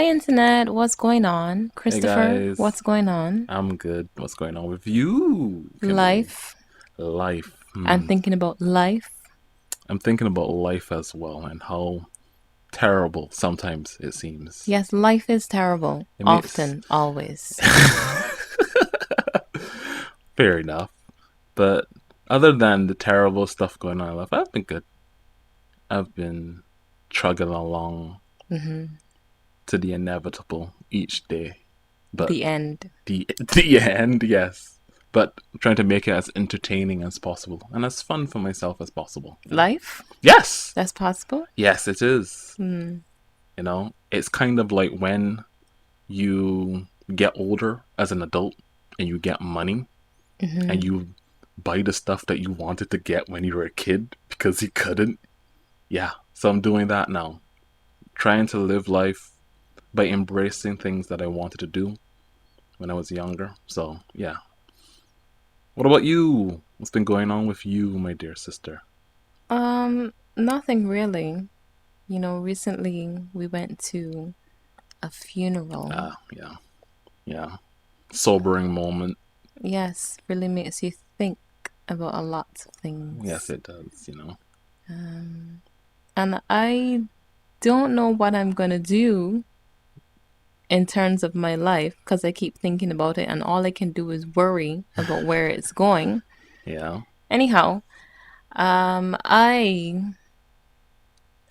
Hi, Internet. What's going on? Hey Christopher, guys, what's going on? I'm good. What's going on with you, Kimberly? Life. Life. I'm thinking about life. I'm thinking about life as well and how terrible sometimes it seems. Yes, life is terrible. It makes Often, always. fair enough, but other than the terrible stuff going on in life, I've been good. I've been trugging along hmm to the inevitable each day, but The end. the end, yes. But trying to make it as entertaining as possible and as fun for myself as possible. Life? Yes, That's possible? yes, it is. Mm. It's kind of like when you get older as an adult and you get money and hmm you buy the stuff that you wanted to get when you were a kid because you couldn't. Yeah, so I'm doing that now. Trying to live life by embracing things that I wanted to do when I was younger. So, yeah. What about you? What's been going on with you, my dear sister? Nothing really. Recently we went to a funeral. Ah, yeah, yeah. Sobering moment. Yes, really makes you think about a lot of Yes, things. it does. Um, and I don't know what I'm gonna do in terms of my life because I keep thinking about it and all I can do is worry about where it's going. Yeah. Anyhow, I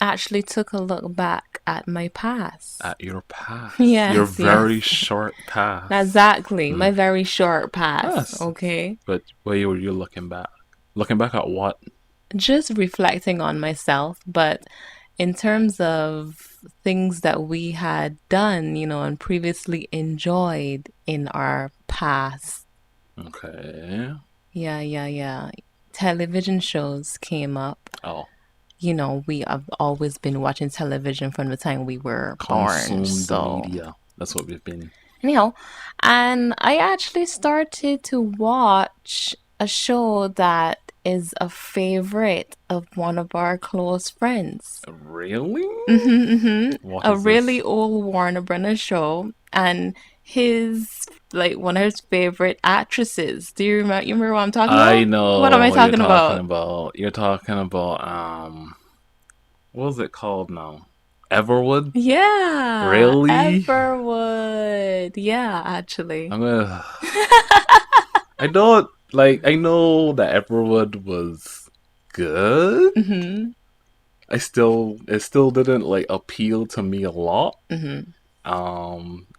actually took a look back at my past. At your past, your Yes, very yes. short past. Exactly. My Mm. very short past, Yes, okay? but where were you looking back? Looking back at what? Just reflecting on myself, but in terms of things that we had done, and previously enjoyed in our past. Okay. Yeah, yeah, yeah. Television shows came up. Oh, We have always been watching television from the time we were born. consumed So, media. That's what we've been. anyhow, and I actually started to watch a show that is a favorite of one of our close friends. Really? What A is really this? old Warner Brothers show, and his like one of his favorite actresses. Do you remember what I'm talking I about? What am know I what you're talking talking about? about. You're talking about what was it called now? Everwood? Yeah, Really? Everwood. Yeah, actually. I'm gonna. I don't like. I know that Everwood was good. hmm It still didn't like appeal to me a lot. hmm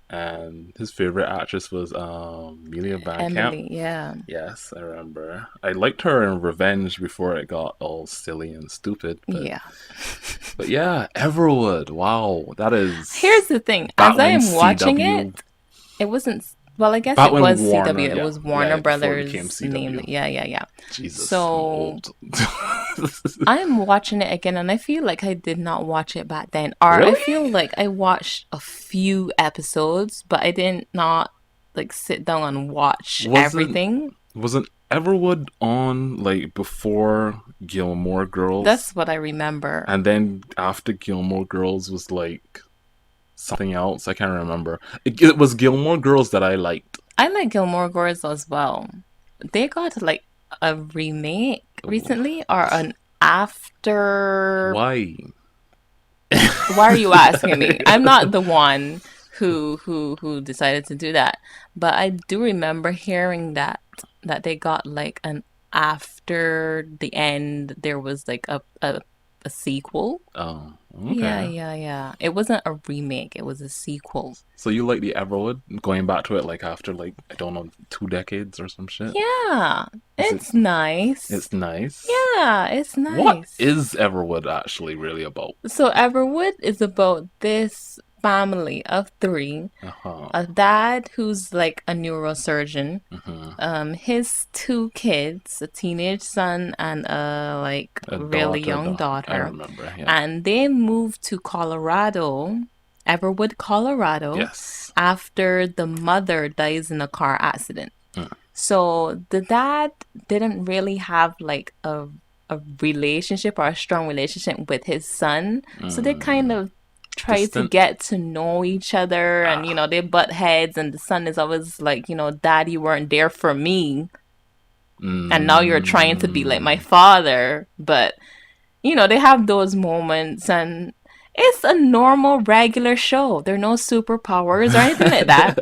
And his favorite actress was Amelia Van Camp. Emily. Yeah. Yes, I remember. I liked her in Revenge before it got all silly and stupid, Yeah. but yeah, Everwood. Wow, that is Here's the thing. As back I when am watching CW, it, it wasn't. Well, I guess back it when was Warner, CW. It yeah, was yeah, Warner before it became Brothers name. CW. Yeah, yeah, yeah. Jesus, I'm So old. I'm watching it again, and I feel like I did not watch it back then, or I Really? feel like I watched a few episodes, but I didn't not like sit down and watch Wasn't everything. wasn't Everwood on like before Gilmore Girls? That's what I remember. And then after Gilmore Girls was like something else. I can't remember. It was Gilmore Girls that I liked. I like Gilmore Girls as well. They got like a remake Ooh. recently, or an after. Why? Why are you asking me? I'm not the one who decided to do that, but I do remember hearing that they got like an after the end. There was like a sequel. Oh, Yeah, okay. yeah, yeah. It wasn't a remake. It was a sequel. So you like the Everwood? Going back to it like after like I don't know 2 decades or some shit. Yeah, Is it? it's nice. It's nice. Yeah, it's What nice. is Everwood actually really about? So Everwood is about this family of three. Uh huh. A dad who's like a neurosurgeon, Mm-hmm. his two kids, a teenage son and a like A really daughter. young I daughter, remember. Yeah. and they moved to Colorado, Everwood, Colorado, Yes. after the mother dies in a car accident. Mm. So the dad didn't really have like a relationship or a strong relationship with his son. So they kind Mm. of try to distant. get to know each other, and Ah. they butt heads, and the son is always like, dad, you weren't there for me, and now you're trying to be like my Mm. father. But they have those moments, and it's a normal regular show. There are no superpowers or anything like that.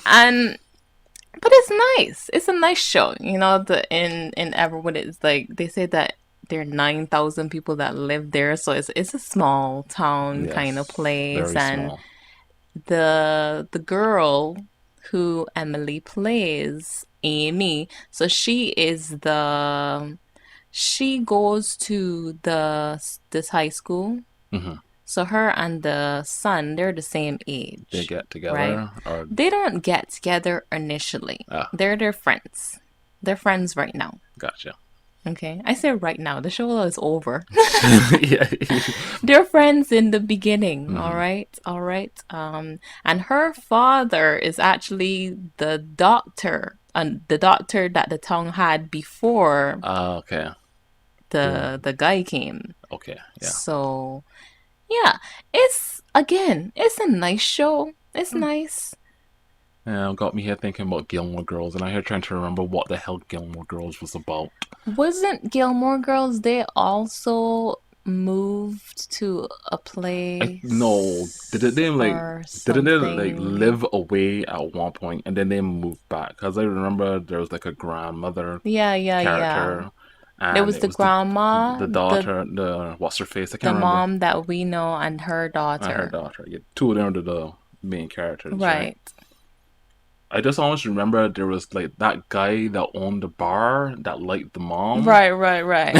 And but it's nice. It's a nice show. The in Everwood, it's like they say that there are 9,000 people that live there, so it's a small town kind of Yes, place. very And small. the girl who Emily plays, Amy, so she goes to this high school. Hmm. So her and the son, they're the same They age, get right? together, or They don't get together initially. ah, They're friends. They're friends right now. gotcha. Okay. I say right now. The show is over. Yeah. They're friends in the beginning, all Hmm. right? All right. And her father is actually the doctor, and the doctor that the town had before Okay. The the guy came. okay. Yeah. So yeah, it's a nice show. It's nice. Yeah, got me here thinking about Gilmore Girls, and I here trying to remember what the hell Gilmore Girls was about. Wasn't Gilmore Girls, they also moved to a I no, didn't they place like or didn't they like something? live away at one point and then they moved back? Because I remember there was like a grandmother Yeah, yeah, yeah. character, There and was it the was the grandma, the daughter, the what's her face? I the can't remember. mom that we know, and her And her daughter. daughter. Yeah, two of them are the main characters, right? Right. I just always remember there was like that guy that owned the bar that liked the mom. Right, right, right.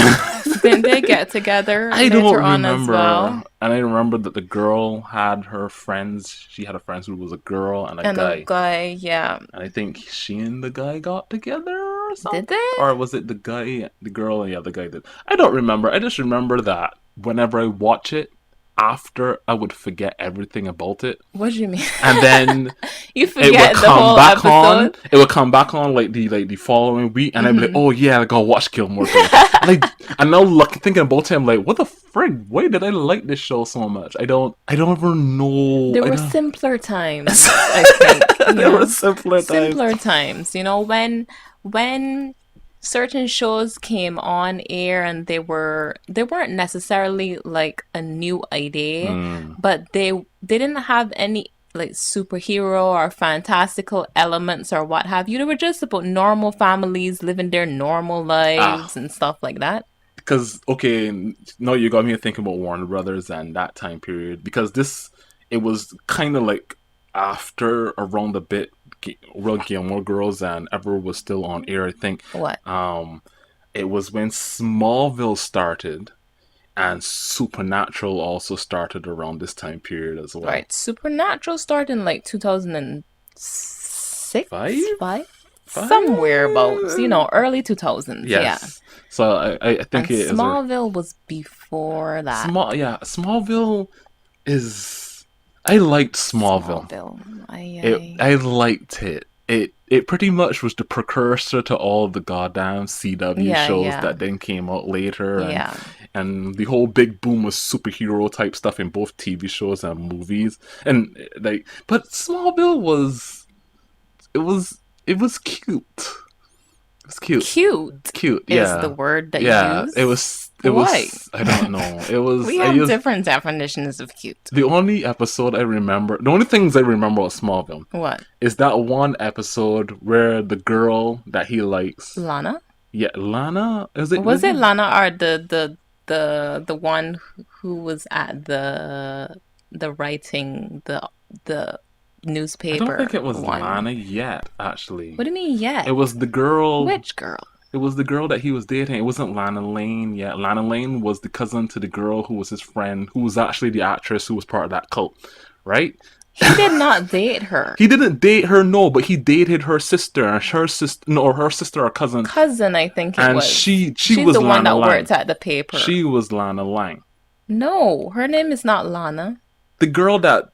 Didn't they get together I don't later on as remember. well? And I remember that the girl had her friends. She had a friend who was a girl and a And a guy. guy, yeah. And I think she and the guy got together or Did something. they? Or was it the guy, the girl? Yeah, the guy did. I don't remember. I just remember that whenever I watch it, after I would forget everything about it. What do you mean? And then You it would forget the come whole back on. episode? It would come back on like the following week, and I'd be like, Hmm. "Oh yeah, I gotta watch Gilmore Girls." And now thinking about it, I'm like, "What the frig? Why did I like this show so much?" I don't even know. There I were don't. simpler times, I think, There were simpler times. simpler times, when certain shows came on air, and they weren't necessarily like a new idea, Mm. but they didn't have any like superhero or fantastical elements or what have you. They were just about normal families living their normal Ah, lives and stuff like that. because okay, no, you got me thinking about Warner Brothers and that time period because it was kind of like after around the bit Real Gilmore Girls and Ever was still on air. I think What? um, it was when Smallville started and Supernatural also started around this time period as well. Right. Supernatural started in like 2006, Five, 5, somewhere about, five. early 2000s. Yeah. Yes. So I And think it is a Smallville was before that. Smallville is I liked Smallville. Smallville. It I. I liked it. It pretty much was the precursor to all the goddamn CW Yeah, shows yeah. that then came out later Yeah. and the whole big boom of superhero type stuff in both TV shows and movies. And like but Smallville was it was it was cute. It was cute. Cute Cute, is the yeah. word that you Yeah, use. it Why? was I don't know. It was We I have used different definitions of cute. the only episode I remember, the only things I remember about Smallville What? is that one episode where the girl that he likes, Lana? yeah, Lana, is it? Was it Lana, or the one who was at the writing, the I don't think newspaper it was one? Lana yet. Actually, What do you mean it yet? was the girl. Which girl? It was the girl that he was dating. It wasn't Lana Lane yet. Lana Lane was the cousin to the girl who was his friend, who was actually the actress who was part of that cult, right? He did not date her. He didn't date her, no, but he dated her sister, and her sister, no, or her sister or cousin, Cousin, I think it and was. she She's was the one Lana that Lang. worked at the paper. She was Lana Lang. No, her name is not Lana. The girl that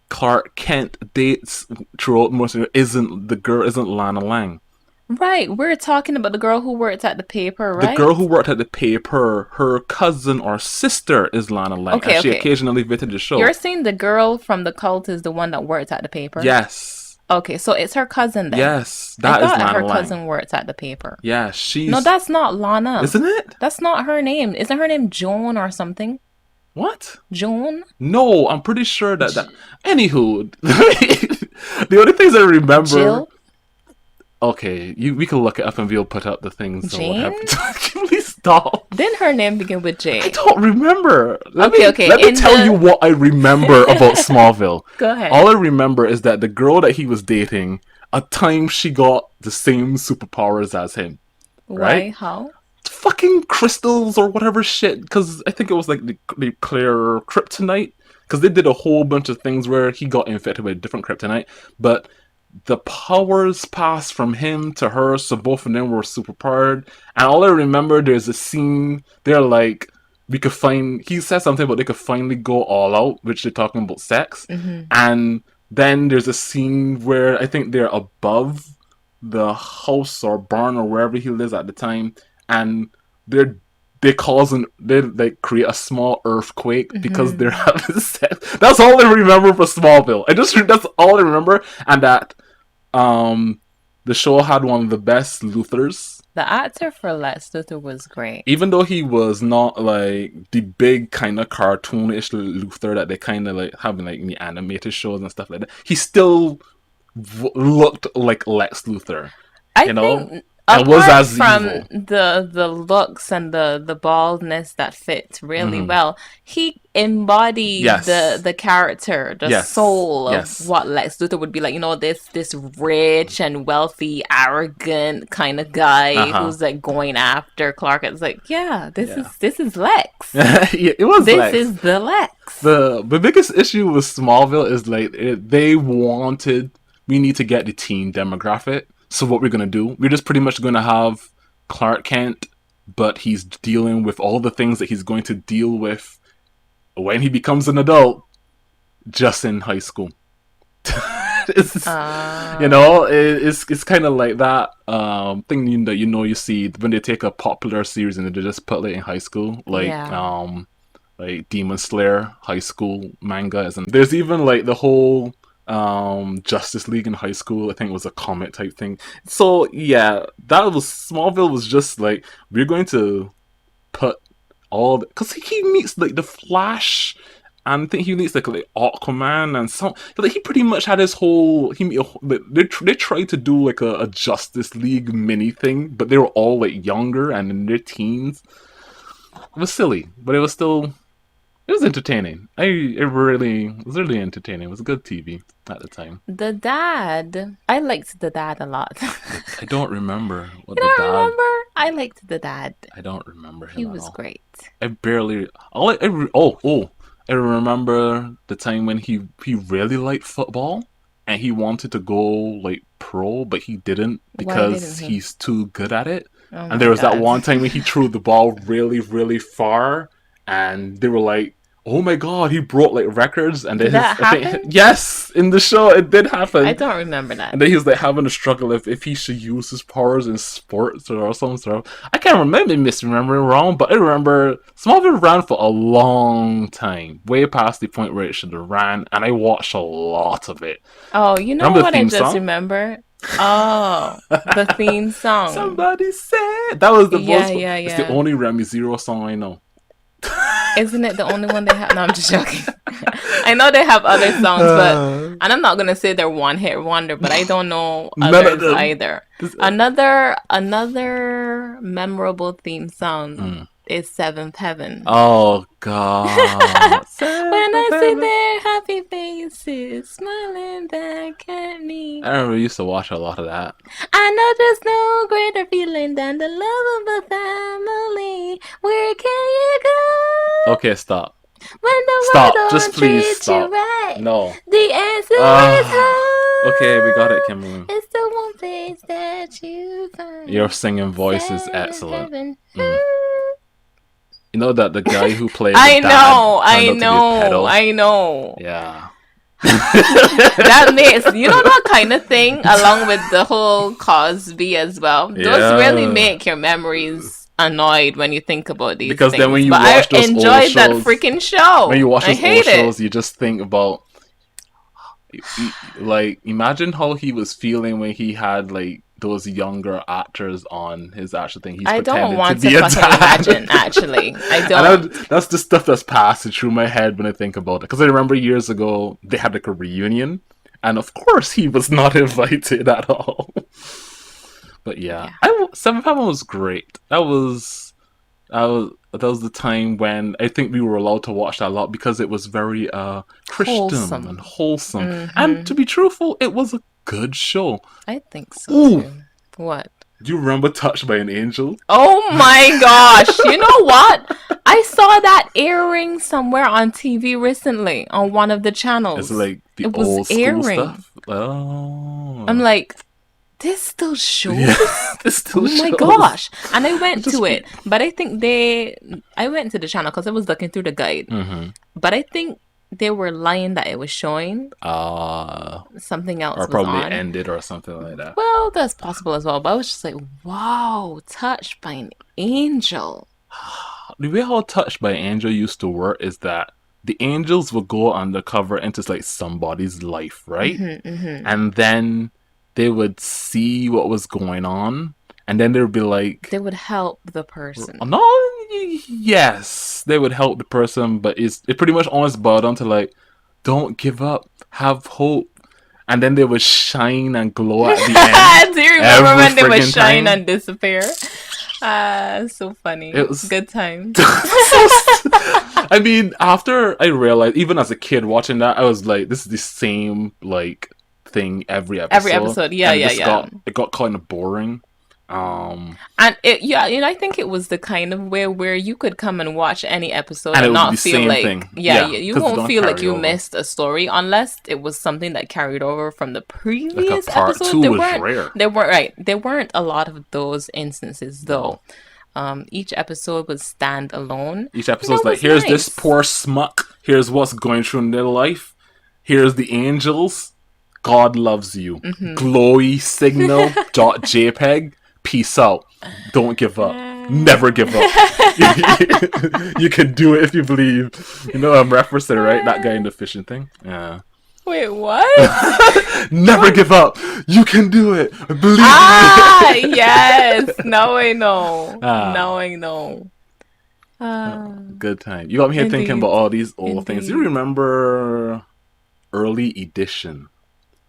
Clark Kent dates throughout most of it isn't Lana Lang. Right, we're talking about the girl who worked at the paper, The girl who right? worked at the paper, her cousin or sister is Lana Lang, and Okay, she okay. occasionally visited the You're show. saying the girl from the cult is the one that worked at the paper? Yes, Okay, so it's her cousin then. yes, I that is thought Lana her Lang. cousin worked at the paper. Yeah, No, she's, that's not Lana. isn't it? That's not her name. Isn't her name Joan or something? What? Joan? No, I'm pretty sure that. J- Anywho, the only things I remember. Jill? Okay, we can look it up and we'll put up the things or Jane? whatever. Please stop. Didn't her name begin with I J? don't remember. Let Okay, me okay. let me In tell you the what I remember about Smallville. Go ahead. All I remember is that the girl that he was dating, at times she got the same superpowers as him, right? Why? How? Fucking crystals or whatever shit. Because I think it was like the clear kryptonite. Because they did a whole bunch of things where he got infected with different kryptonite, but the powers passed from him to her, so both of them were super powered. And all I remember, there's a scene. They're like, we could find. He said something about they could finally go all out, which they're talking about sex. Mm-hmm. And then there's a scene where I think they're above the house or barn or wherever he lives at the time, and they're they like create a small earthquake because they're Mm-hmm. having sex. That's all I remember for Smallville. That's all I remember, and that um, the show had one of the best Luthers. The actor for Lex Luthor was great. Even though he was not like the big kind of cartoonish Luther that they kind of like have in like the animated shows and stuff like that, he still looked like Lex Luthor, I you know, think and was apart as from evil. the looks and the baldness that fits really Mm-hmm. well, he embodied Yes, the character, the yes, soul of yes. what Lex Luthor would be like. You know, this rich and wealthy, arrogant kind of Uh guy huh. who's like going after Clark. It's like, yeah, Yeah. this is Lex. Yeah, it was This Lex. is the Lex. The biggest issue with Smallville is like they wanted we need to get the teen demographic. So what we're gonna do? We're just pretty much gonna have Clark Kent, but he's dealing with all the things that he's going to deal with when he becomes an adult, just in high school. It's, it's kind of like that thing that you see when they take a popular series and they just put it in high school, Yeah. like Demon Slayer high school manga. And there's even like the whole Justice League in high school. I think it was a comic type thing. So yeah, that was Smallville was just like we're going to put all because he meets like the Flash. And I think he meets like Aquaman and some. Like he pretty much had his whole. They tried to do like a Justice League mini thing, but they were all like younger and in their teens. It was silly, but it was entertaining. It was really entertaining. It was good TV at the time. The dad, I liked the dad a lot. I don't remember You what the don't dad. remember? I liked the dad. I don't remember He him at was all. great. I barely. Oh! I remember the time when he really liked football and he wanted to go like pro, but he didn't Why didn't because he? he's too good at it. Oh And there my was that God. one time when he threw the ball really, really far, and they were like, "Oh my god, he broke like records!" And then Did that I think happen? yes, in the show it did I happen. don't remember that. And then he was like having a struggle if he should use his powers in sports or some sort of. I can't remember, misremembering wrong, but I remember Smallville ran for a long time, way past the point where it should have ran, and I watched a lot of it. Oh, you know Remember the what I theme just song? remember? Oh, the theme song. Somebody said that was the Yeah, most. yeah, It's the yeah. only Remy Zero song I know. Isn't it the only one they have? No, I'm just joking. I know they have other songs, but and I'm not gonna say they're one hit wonder, but I don't know None of others them. either. This- Another memorable theme song Mm. is Seventh Heaven. Oh God. When I see their happy faces smiling back at me, I remember we used to watch a lot of that. I know there's no greater feeling than the love of a family. Where can you go Okay, stop. when the world Stop. Just don't please treat stop. you right? No. The answer is home. Okay, we got it, Kimberly. It's the one place that you find. Your singing voice is Seventh excellent. Heaven. Mm. You know that the guy who played I the dad know, turned I out to be a know, pedo? I know. Yeah. That makes, you know, that kind of thing, along with the whole Cosby as well. Those really Yeah. make your memories annoyed when you think about these Because then things. when you But I watch those old enjoyed that shows, freaking when you show. watch I those old hate it. shows, you just think about like imagine how he was feeling when he had like those younger actors on his actual thing. He's I don't pretending to want to be a fucking dad. imagine, actually. I And don't. that's the stuff that's passing through my head when I think about it. Because I remember years ago they had like a reunion, and of course he was not invited at all. But yeah, Yeah. Seventh Heaven was great. That was the time when I think we were allowed to watch that a lot because it was very Christian and Wholesome. wholesome. And Mm-hmm. to be truthful, it was a good show. I think so Ooh, too. What? do you remember Touched by an Angel? Oh my gosh. You know what? I saw that airing somewhere on TV recently on one of the It's channels. like the It was old school airing. stuff. I'm Oh, like, this still yeah, shows? this still Oh my shows. gosh. And I It went just to it, but I think I went to the channel because I was looking through the guide. mm-hmm. But I think they were lying that it was showing uh something or else was probably on. ended or something like that. Well, that's possible as well. But I was just like, wow, touched by an angel. The way how Touched by Angel used to work is that the angels would go undercover into like somebody's life, right? Mm-hmm, mm-hmm. And then they would see what was going on, and then they would be like, They would help the person. "No, yes, they would help the person, but it pretty much almost boiled down to like, don't give up, have hope." And then they would shine and glow at the end Do you remember every when they would friggin' shine time. and disappear? Ah, so It funny. was Good times. I mean, after I realized, even as a kid watching that, I was like, this is the same like thing every Every episode, episode, yeah, and yeah, yeah. it got kind of boring. Um, And it, yeah, I think it was the kind of way where you could come and watch any episode and it and would be not the feel same like, thing, yeah, yeah, you because they won't don't feel like carry you over. missed a story unless it was something that carried over from the Like a previous part episode. two is rare. There weren't a lot of those instances No, though. Each episode would stand alone, each and episode's that like, was here's this nice. poor smuck. Here's what's going through in their life. Here's the angels. God loves you. Mm-hmm. Glowy signal. .jpg. Peace out. Don't give up. Never give up. You can do it if you believe. You know, I'm referencing, right? That guy in the fishing thing. Yeah. Wait, what? Never give up. You can do it. Believe Ah, in it. yes. Now I know. Now Ah, I know. Ah, good time. You got me here thinking about indeed, all these old things. Do you indeed. remember Early Edition?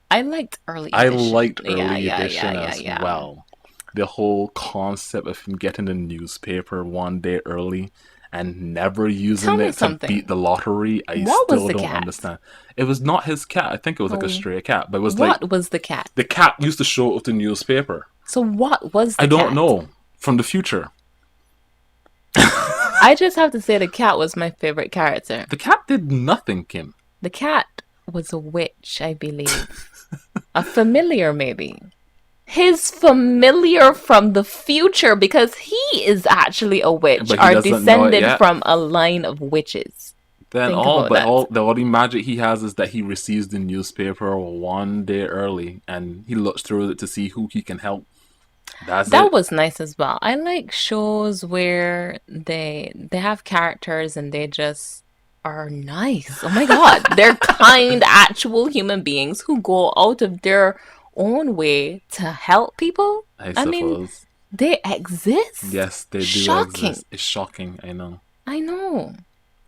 I liked early I edition. liked Yeah, Early yeah, yeah, Edition yeah, as yeah. well. The whole concept of him getting the newspaper one day early and never Tell using me it to beat something. the lottery, I What was still the don't cat? understand. It was not his cat. I think it was like a Oh, stray cat, but it was like what was the cat? the cat used to show up the newspaper. So what was I the don't cat? know. From the future. I just have to say the cat was my favorite character. The cat did nothing, Kim. The cat was a witch, I believe. A familiar, maybe. His familiar from the future because he is actually a witch But he or doesn't know it descended yet. from a line of witches. Then Think all about but that. all the only magic he has is that he receives the newspaper one day early and he looks through it to see who he can help. That's That it. was nice as well. I like shows where they have characters and they just are nice. Oh my God. They're kind actual human beings who go out of their own way to help people. I I mean, suppose. they exist. Yes, they do Shocking. exist. It's shocking, I know. I know.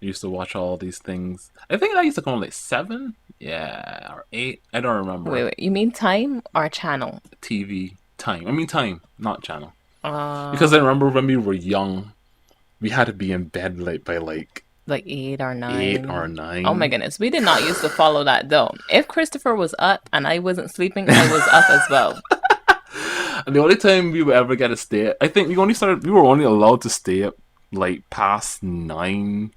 I used to watch all these things. I think I used to come on like seven? Yeah, or eight. I don't Wait, remember. wait. You mean time or channel? TV time. I mean time, not channel. Because I Uh, remember when we were young, we had to be in bed like by like like 8 or 9. Oh my 8 or 9. goodness. We did not used to follow that though. If Christopher was up and I wasn't sleeping, I was up as well. And the only time we would ever get to stay, I think we were only allowed to stay up like past 9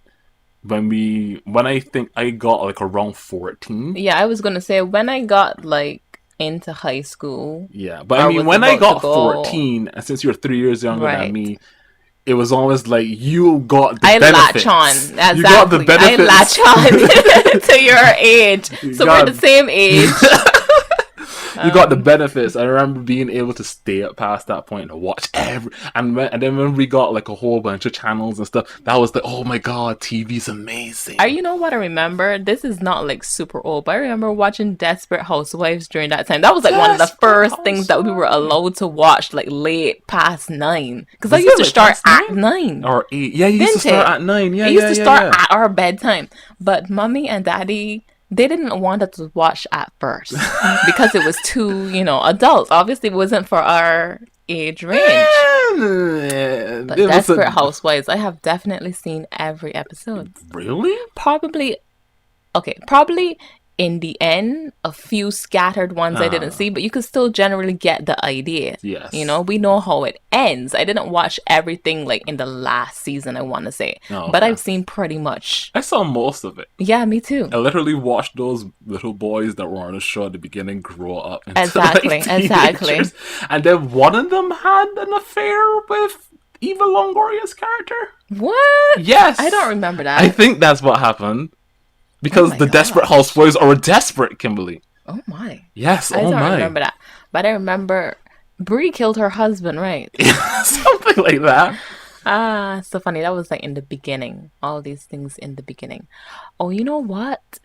when I think I got like around 14. Yeah, I was gonna say when I got like into high school Yeah, but I or mean, was when I about to got go, 14, and since you're 3 years younger than right. me, it was always like you got the I benefits. latch on. You got the Exactly. I benefits. latch on to your age. You So we're got the same age. you got the benefits. I remember being able to stay up past that point and watch and then when we got like a whole bunch of channels and stuff, that was like, oh my god, TV's amazing. You know what I remember? This is not like super old, but I remember watching Desperate Housewives during that time. That was like one of the first things that we were allowed to watch, like late past 9. Because I Was used it, to like, start past at 9? 9. Or 8? Yeah, you used to Didn't start it? at 9. Yeah, It used yeah, to yeah, start yeah. at our bedtime. But mommy and daddy, they didn't want us to watch at first because it was too, adult. Obviously, it wasn't for our age range. But It was Desperate a Housewives, I have definitely seen every episode. really. Probably, okay, probably in the end, a few scattered ones I didn't see, but you could still generally get the idea. Yes. We know how it ends. I didn't watch everything like in the last season, I want to say, Oh, but okay. I've seen pretty much. I saw most of it. Yeah, me too. I literally watched those little boys that were on the show at the beginning grow up into Exactly, like exactly. teenagers. And then one of them had an affair with Eva Longoria's character. What? Yes. I don't remember that. I think that's what happened. Because my the Desperate gosh. Housewives are desperate, Kimberly. Oh my. Yes, I oh don't my. remember that. But I remember Brie killed her husband, right? Something like that. So funny. That was like in the beginning. All these things in the beginning. Oh, you know what?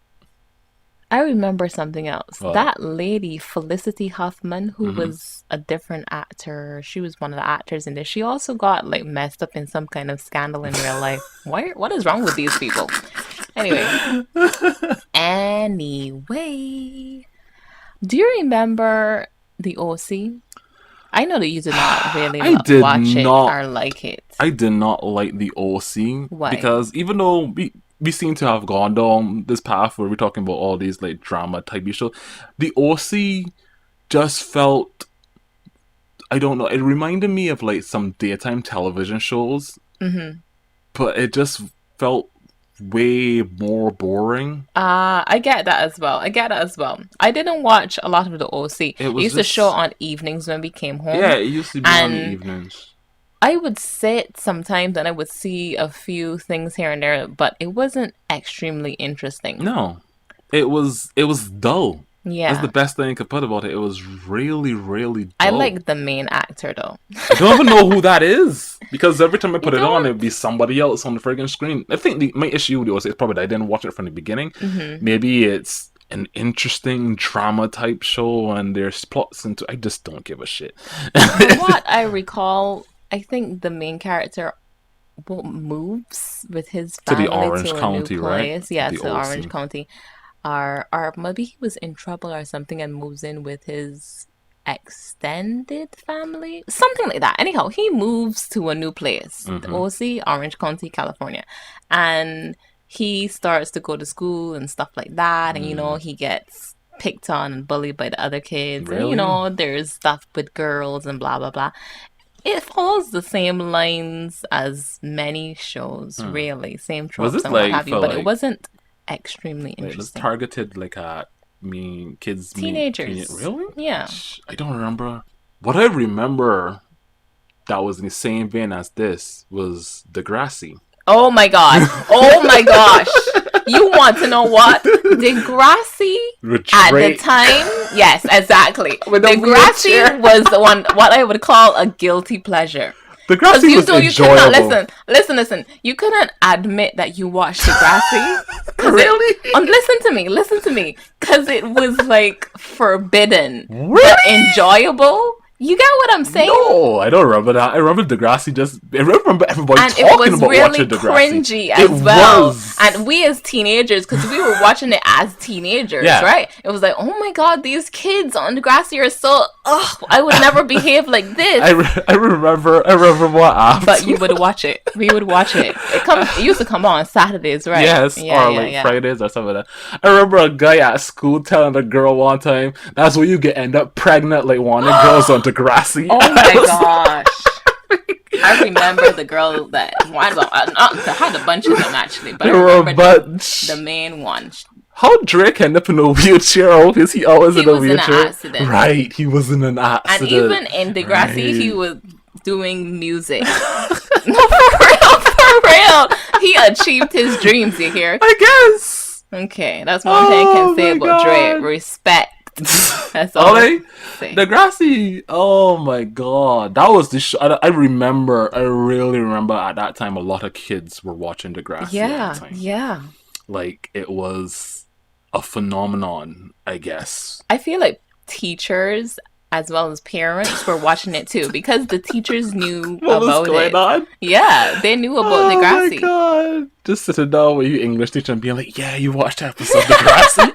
I remember something else. What? That lady, Felicity Huffman, who was a different actor, she was one of the actors in this. She also got like messed up in some kind of scandal in real life. What is wrong with these people? Anyway, do you remember the OC? I know that you did not really I did watch not. it or like it. I did not like the OC. Why? Because even though we seem to have gone down this path where we're talking about all these like drama type shows, the OC just felt, I don't know, it reminded me of like some daytime television shows, but it just felt way more boring. I get that as well. I didn't watch a lot of the OC. It It was used to just- show on evenings when we came home. Yeah, it used to be on the And evenings. I would sit sometimes and I would see a few things here and there, but it wasn't extremely interesting. No, it was dull. Yeah. That's the best thing I could put about it. It was really, really dull. I like the main actor though. I don't even know who that is because every time I put You it on, don't? it'd be somebody else on the friggin' screen. I think my issue with it is probably that I didn't watch it from the beginning. Maybe it's an interesting drama type show and there's plots into. I just don't give a shit. From what I recall, I think the main character moves with his To the family Orange to a County, new right? place. Yeah, The to OC. Orange County. Or maybe he was in trouble or something and moves in with his extended family. Something like that. Anyhow, he moves to a new place. The OC, Orange County, California. And he starts to go to school and stuff like that. And, he gets picked on and bullied by the other kids. Really? And, there's stuff with girls and blah, blah, blah. It follows the same lines as many shows, really. Same tropes this and what like have you. for, But like- it wasn't extremely Wait, it was interesting. targeted like at kids, Teenagers. Really? Yeah. I don't remember. What I remember that was in the same vein as this was Degrassi. Oh my god. Oh my gosh. You want to know what? Degrassi at the time? Yes, exactly. With the Degrassi wheelchair. was the one, what I would call a guilty pleasure. Degrassi You was could enjoyable. not listen. You couldn't admit that you watched Degrassi. Really? Listen to me. Because it was like forbidden. Really? But enjoyable. You get what I'm saying? No, I don't remember that. I remember Degrassi I remember everybody And talking it was about really watching Degrassi. cringy as It well. was. And we as teenagers, because we were watching it as teenagers, Yeah. right? It was like, oh my god, these kids on Degrassi are so, I would never behave like this. I remember what happened. But you would watch it. We would watch it. It used to come on Saturdays, right? Yes, or Fridays or something like that. I remember a guy at school telling a girl one time, that's where you end up pregnant, like wanting girls on Degrassi. Oh my gosh. I remember the girl that I had a bunch of them actually, but I There were a remember bunch. the main one. How Drake ended up in a wheelchair? Oh, is he always He in a was in an wheelchair? accident. Right, he was in an And accident. even in Degrassi, he Right. was doing music. No, real, for real. He achieved his dreams, you hear? I guess. Okay, that's one thing I can say my about Dre. god. Respect. That's all I Ollie, say. Degrassi. Oh my god, that was the show. I remember. I really remember at that time. A lot of kids were watching Degrassi at the Yeah, time. yeah. Like it was a phenomenon, I guess. I feel like teachers as well as parents were watching it too because the teachers knew What was about going it. on? Yeah, they knew about Oh my Degrassi. god! Just sitting down with you English teacher and being like, "Yeah, you watched that episode of Degrassi,"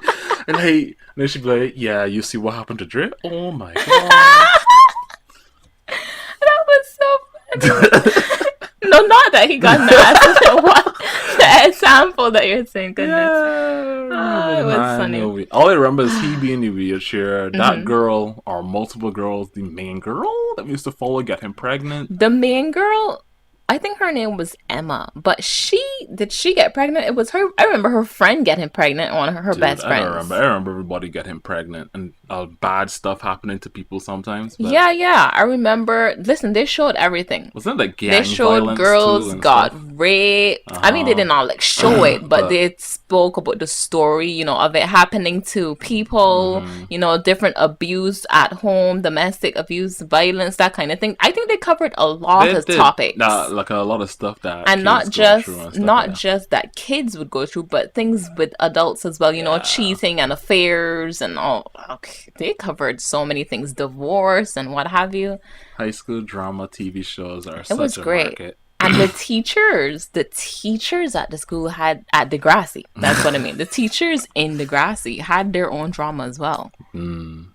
and and then she'd be like, "Yeah, you see what happened to Dre?" Oh my god! That was so funny. No, not that he got nasty. What the example that you're saying? Goodness, it was funny. All I remember is he being in the wheelchair. That Hmm. girl, or multiple girls, the main girl that we used to follow, get him pregnant. The main girl, I think her name was Emma, but did she get pregnant? It was her. I remember her friend getting pregnant, one of her Dude, best I don't friends. remember. I remember everybody getting pregnant and bad stuff happening to people sometimes. But Yeah, yeah. I remember. Listen, they showed everything. wasn't it like They gang showed violence too girls and got stuff? raped. I mean, they did not like show it, but But they spoke about the story, of it happening to people, mhm. different abuse at home, domestic abuse, violence, that kind of thing. I think they covered a lot They of did topics. like a lot of stuff that And kids go through and stuff. not Yeah, just that kids would go through, but things with adults as well, yeah. cheating and affairs and all. Okay, they covered so many things, divorce and what have you. High school drama TV shows are It was such a great. market. And the teachers at the school had at Degrassi. That's what I mean. The teachers in Degrassi had their own drama as well. Mm,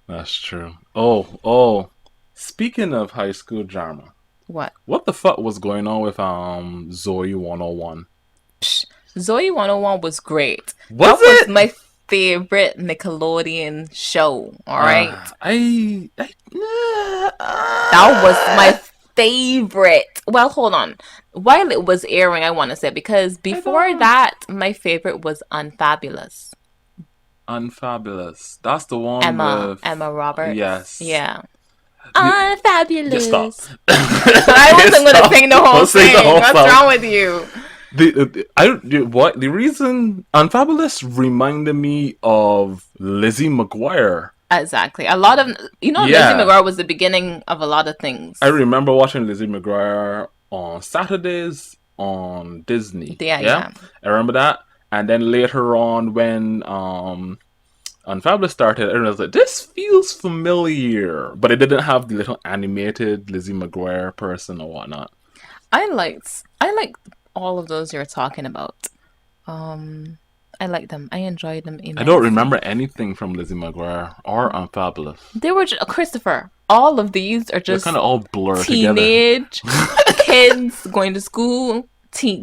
that's true. Oh. Speaking of high school drama, What? what the fuck was going on with Zoe 101? Psh, Zoe 101 was great. Was That was it? my favorite Nickelodeon show. All right. That was my favorite. Well, hold on. While it was airing, I want to say, because before don't. that, my favorite was Unfabulous. Unfabulous. That's the one Emma, with Emma Roberts. yes. Yeah. Just stop. Unfabulous. I wasn't going to Stop. sing the whole Don't sing thing. the whole What's song. wrong with you? What the reason Unfabulous reminded me of Lizzie McGuire. Exactly. A lot of, Lizzie Yeah. McGuire was the beginning of a lot of things. I remember watching Lizzie McGuire on Saturdays on Disney. Yeah. I remember that. And then later on when Unfabulous started, I was like, this feels familiar. But it didn't have the little animated Lizzie McGuire person or whatnot. I liked all of those you're talking about. I liked them. I enjoyed them immensely. I don't remember anything from Lizzie McGuire or Unfabulous. They were just, Christopher. All of these are They're just kind of all blurred together. teenage kids going to school,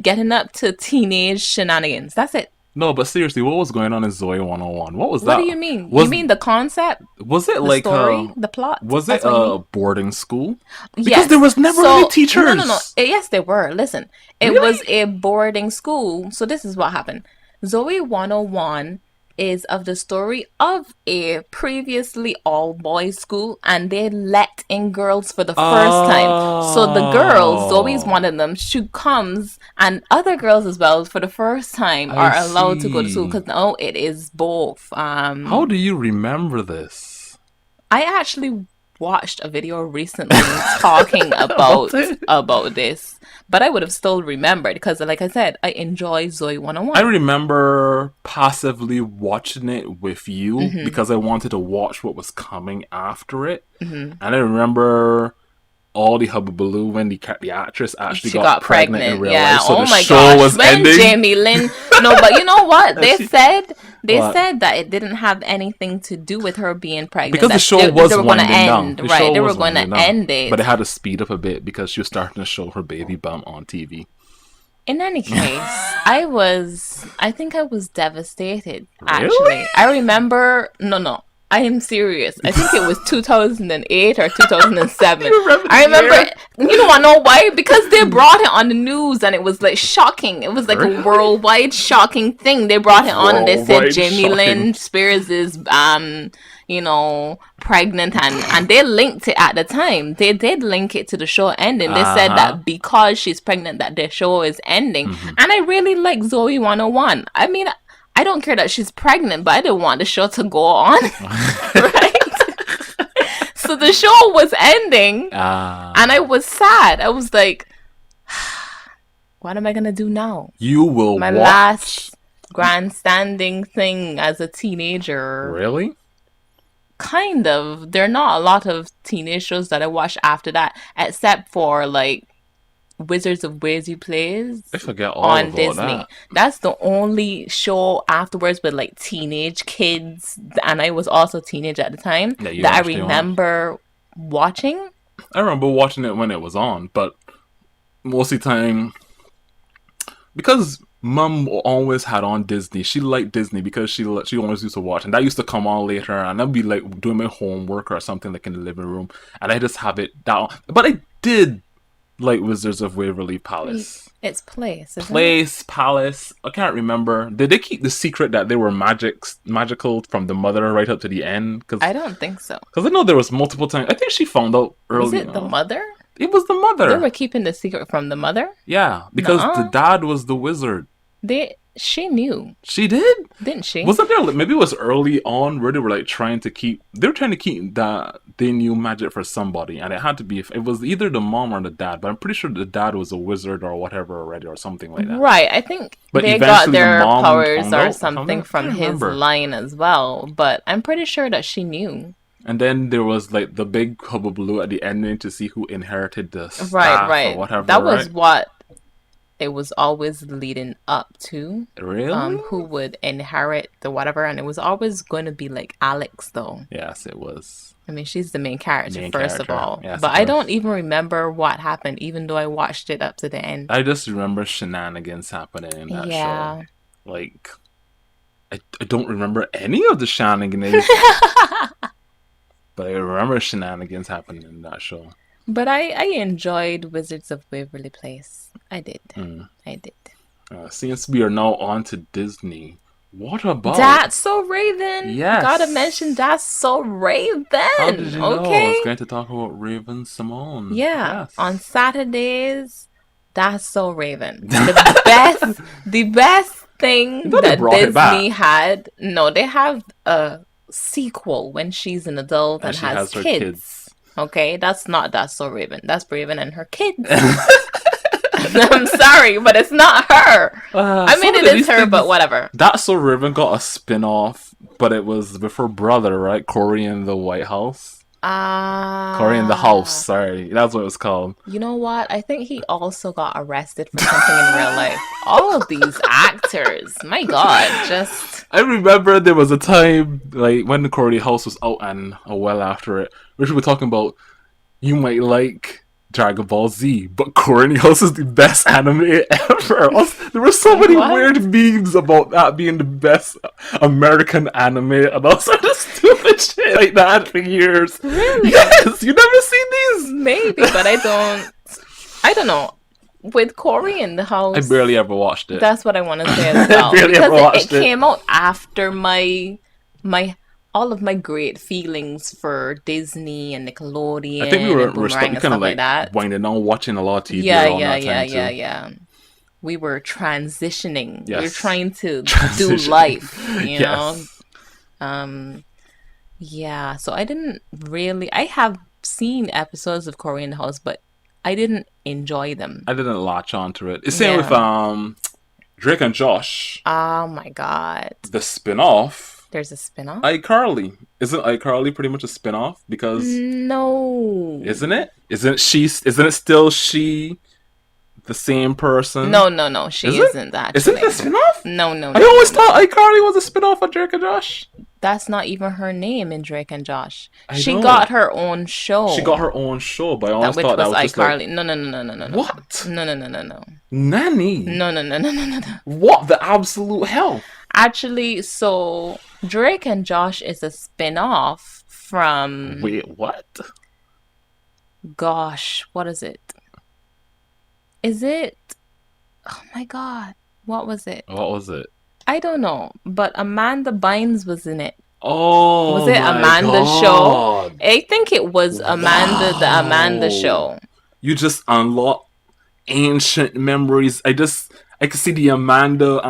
getting up to teenage shenanigans. That's it. No, but seriously, what was going on in Zoe 101? What was that? What do you mean? Was, You mean the concept, was it the like story, the plot? was That's it what you a mean? boarding school? Because Yes. there was never So, any teachers. No. Yes, there were. Listen, it Really? was a boarding school. So this is what happened. Zoe 101 is of the story of a previously all boys school, and they let in girls for the first time. So the girls, Zoe's one of them, she comes, and other girls as well for the first time are I allowed to go to school see. because now it is both. How do you remember this? I actually watched a video recently talking about this, but I would have still remembered because, like I said, I enjoy Zoe I 101. remember passively watching it with you Mm-hmm. because I wanted to watch what was coming after it. Mm-hmm. And I remember all the hubbubaloo when the actress actually She got got pregnant in pregnant. real Yeah. life. So Oh the my show gosh. was When ending. Jamie Lynn. No, but you know what? They She- said What? that it didn't have anything to do with her being pregnant. Because the That show they was were going to winding down. end. The Right. show They were was going to winding down. end it. But it had to speed up a bit because she was starting to show her baby bump on TV. In any case, I think I was devastated, actually. Really? I remember, no, I am serious. I think it was 2008 or 2007. You remember the I remember, year? I know why? Because they brought it on the news and it was like shocking. It was like Really? a worldwide shocking thing. They brought it on and they said Worldwide Jamie shocking. Lynn Spears is, pregnant, and they linked it at the time. They did link it to the show ending. They Uh said huh. that because she's pregnant that the show is ending. And I really like Zoe 101. I mean, I don't care that she's pregnant, but I didn't want the show to go on. Right? So the show was ending and I Ah. was sad. I was like, what am I gonna do now? You will My watch. last grandstanding thing as a teenager. Really? Kind of. There are not a lot of teenage shows that I watched after that, except for like Wizards of Waverly I Place forget all on about Disney. that. That's the only show afterwards with like teenage kids, and I was also teenage at the time, Yeah, you that I actually watch. remember watching. I remember watching it when it was on, but most of the time, because mom always had on Disney. She liked Disney because she always used to watch, and that used to come on later, and I'd be like doing my homework or something like in the living room, and I just have it down. But I did like Wizards of Waverly Wait, Palace. it's Place, isn't it? Place, Palace. I can't remember. Did they keep the secret that they were magical from the mother right up to the end? I Because don't think so. I know there was multiple times. I think she found out Was early it the on. mother? It was the They mother. were keeping the secret from the mother? Yeah, because the Nuh-uh. dad was the wizard. She knew, She did. didn't she? Wasn't there? Maybe it was early on where they were like trying to keep. They were trying to keep that they knew magic for somebody, and it had to be. It was either the mom or the dad, but I'm pretty sure the dad was a wizard or whatever already, or something like that. Right. I think But they got eventually, the their mom powers found or out or something. something I from can't his remember. line as well, but I'm pretty sure that she knew. And then there was like the big hullabaloo at the ending to see who inherited the Right, staff or right. whatever, That was right? what it was always leading up to. Really? Who would inherit the whatever, and it was always going to be like Alex, though. Yes, it was I mean, she's the main character, main first of character. all. Yes, But of I don't course. even remember what happened, even though I watched it up to the end. I just remember shenanigans happening in that show. Yeah. Like I don't remember any of the shenanigans, but I remember shenanigans happening in that show. But I enjoyed Wizards of Waverly Place. I did. Mm. I did. Since we are now on to Disney, what about? That's So Raven. Gotta mention Yes. That's So How did Raven. you know I was Okay. going to talk about Raven Simone? Yeah. On Yes. Saturdays, That's So Raven. The best You thing know they that brought it Disney back, had. No, they have a sequel when she's an adult and and she has has her kids. kids. Okay, that's not That's So Raven. That's Raven and her kids. I'm sorry, but it's not her. I mean, Some it of is these her, but things. whatever. That's so Raven got a spin off, but it was with her brother, right? Corey in the White House. Corey in the House, Ah, sorry. That's what it was called. you know what? I think he also got arrested for something in real life. All of these actors, my God, just I remember there was a time, like, when the Corey House was out and a while after it, which we were talking about, you might like Dragon Ball Z, but Corey House is the best anime ever. There were so many what? weird memes about that being the best American anime and all sort of stupid shit like that for years. Really? Yes, you never seen these? Maybe, but I don't. I don't know. With Corey in the I house, barely ever watched it. that's what I want to say as I well, barely ever because it watched it. came out after my all of my great feelings for Disney and I think Nickelodeon and Boomerang we and kind of stuff like like that. winding down watching a lot of TV Yeah, around yeah, that yeah, time yeah, too. yeah. We were transitioning. We were Yes. trying to do Transitioning. life, you know? Yes. Um, yeah, so I didn't really. I have seen episodes of Cory in the House, but I didn't enjoy them. I didn't latch onto it. It's same with Yeah. Drake and Josh, Oh my God. the spin-off. There's a spin-off? iCarly. Isn't iCarly pretty much a spin-off? Because No. isn't it? Isn't it still she the same person? No, no, no. Is She it? isn't Isn't it actually. a spin-off? No, no, I no, no, always no. thought iCarly was a spin-off of Drake and Josh. That's not even her name in Drake and Josh. I She know. got her own show. She got her own show, but I That always which thought that was was just like iCarly. No, no, no, no, no, no, no. what? No, no, no, no, no. Nanny? No, no, no, no, no, no, no. What the absolute hell? Actually, so Drake and Josh is a spin-off from, Wait, what? gosh, what is it? Is it? Oh my God. What was it? What was it? I don't know, but Amanda Bynes was in it. Was Oh it my Amanda's show? god. I think it was the Amanda Wow. show. You just unlock ancient memories. I could see the Amanda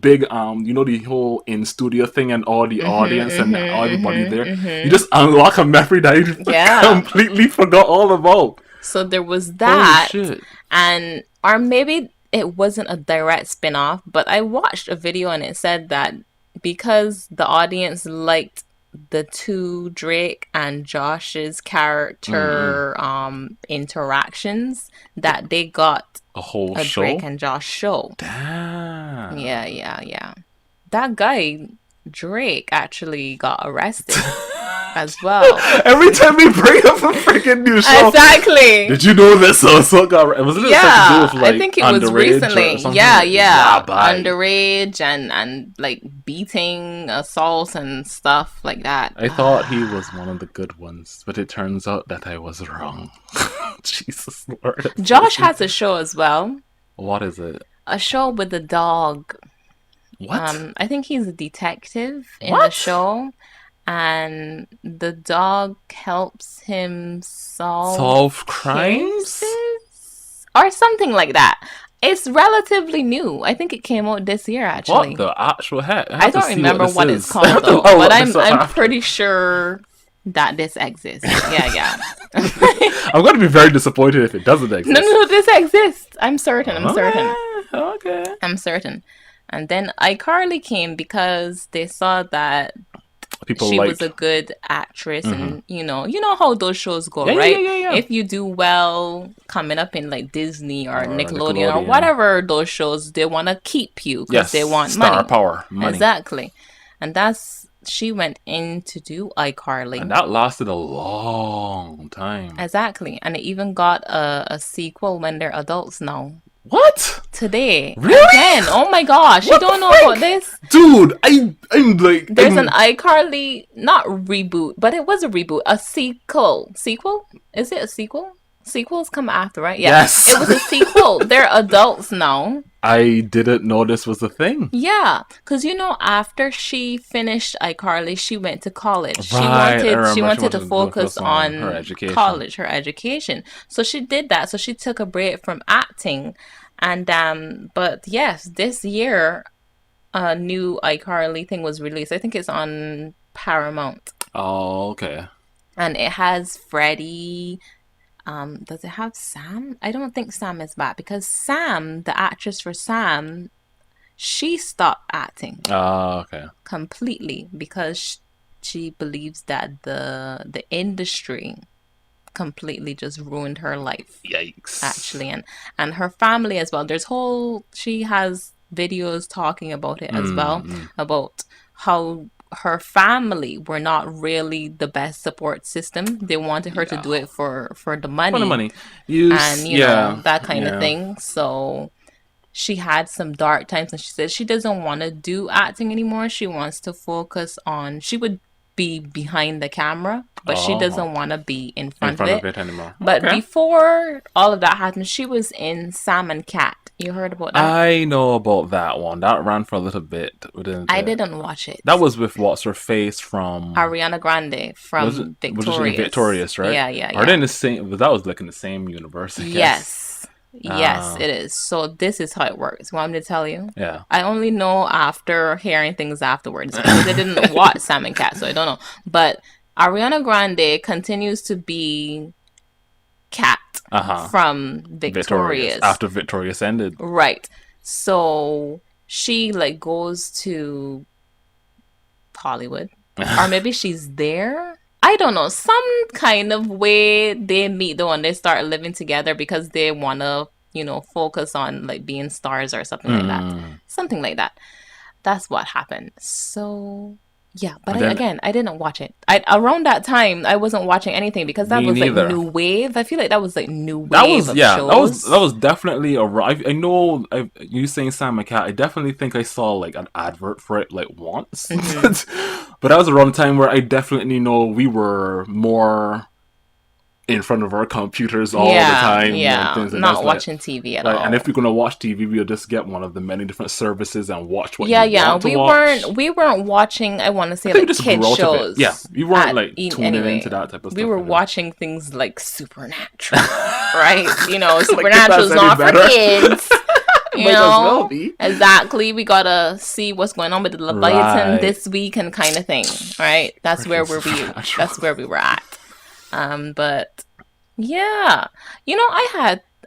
big you know, the whole in studio thing and all the audience and everybody there. You just unlock a memory that you Yeah. completely forgot all about. So there was Holy that, shit. and or maybe it wasn't a direct spin-off, but I watched a video and it said that because the audience liked the two Drake and Josh's Mm-mm. character interactions, that they got A whole a Drake show? and Josh show. Yeah, Damn. yeah, yeah. That guy Drake actually got arrested as well. Every time we bring up a freaking new show, Exactly. did you know this so got wasn't it something to do Yeah, with I like think it was underage or recently. something? Yeah, Yeah, yeah. bye. Underage and like beating, assaults and stuff like that. I thought he was one of the good ones, but it turns out that I was wrong. Jesus Lord, have Josh mercy. has a show as well. What is it? A show with a dog. What? I think he's a detective in the What? show, and the dog helps him solve Solve crimes? cases or something like that. It's relatively new. I think it came out this year What actually. the actual heck? I I have to don't see what remember this what it's is. I called have to though, know but what this is I'm after. pretty sure that this exists. Yeah, yeah. I'm going to be very disappointed if it doesn't No, no, exist. no, this exists. I'm certain. I'm certain. Okay, okay. I'm certain. And then iCarly came because they saw that People she was like. a good actress, Hmm. and you know how those shows go, Yeah, yeah, yeah, right? yeah, yeah. If you do well coming up in like Disney or Or Nickelodeon or Nickelodeon. whatever those shows, they want to keep you because Yes, they want star money. power, money. Exactly. And that's she went in to do And iCarly. that lasted a long time. Exactly. And it even got a sequel when they're adults now. What? Today. Really? Again. Oh my gosh. You What the don't know about frick? this? Dude, I'm like There's an iCarly, not reboot, but it was a reboot. A sequel. Sequel? Is it a sequel? Sequels come after, right? Yeah. Yes. It was a sequel. They're adults now. I didn't know this was a thing. Yeah, because after she finished iCarly, she went to college. She Right, I wanted she remember she wanted to wanted to focus focus on her on education. college, her education. So she did that. So she took a break from acting, and but yes, this year a new iCarly thing was released. I think it's on Paramount, Oh, okay. and it has Freddie. Does it have Sam? I don't think Sam is back because Sam, the actress for Sam, she stopped acting Oh, okay. completely because she believes that the industry completely just ruined her life Yikes. actually, and her family as well. She has videos talking about it as well, Mm. about how her family were not really the best support system. They wanted her to Yeah. do it for the For the money money. Use and yeah. that kind of Yeah. thing. So she had some dark times, and she said she doesn't want to do acting anymore. She wants to focus on, she would be behind the camera, but she Oh. doesn't want to be in In front of front of it. it anymore. But Okay. before all of that happened, she was in Sam and Cat. You heard about that? I know about that one. That ran for a little bit, didn't I it? didn't watch it. That was with what's her face from Ariana Grande was it from was it in Victorious. Victorious, right? Yeah, yeah, Are they yeah. in the same that was like in the same universe, I guess. Yes. Yes, Ah, it is. So this is how it works. Want me to tell you? yeah. I only know after hearing things afterwards because I didn't watch Sam and Cat, so I don't know. But Ariana Grande continues to be Cat Uh-huh. from Victorious. Victorious. After Victorious ended. Right. So she like goes to Hollywood. Or maybe she's there. I don't know. Some kind of way they meet though and they start living together because they wanna, focus on like being stars or something like that. Mm. Something like that. That's what happened. So yeah, but And then I didn't watch it. Around that time I wasn't watching anything because that me was like neither. new wave. I feel like that was like new That wave was of yeah. shows. That was definitely a. I know. You saying Sam and Cat. I definitely think I saw like an advert for it like once, Mhm. but that was around the time where I definitely know we were more in front of our computers all the Yeah, time and yeah. things, and that's Not watching TV at and if all. you're gonna watch TV, we'll just get one of the many different services and watch what you Yeah, yeah. want to watch. We weren't watching, I want to I say think we like just kid grew out of it. Yeah, shows we weren't like tuning into anyway. that type of We stuff were anyway. watching things like Supernatural, right? You know, Like if that's Supernatural's any not for better, kids. You might as well know, be. exactly. We gotta see what's going on with the Leviathan Right. this week and kind of thing, right? Freaking supernatural. That's where we were at. But yeah, you know,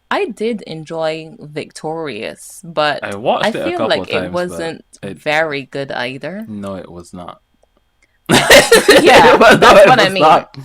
I did enjoy Victorious, I but I watched it a feel couple like of it times, but wasn't it very good either. no, it was not. Yeah, No, that's it what I was mean. not.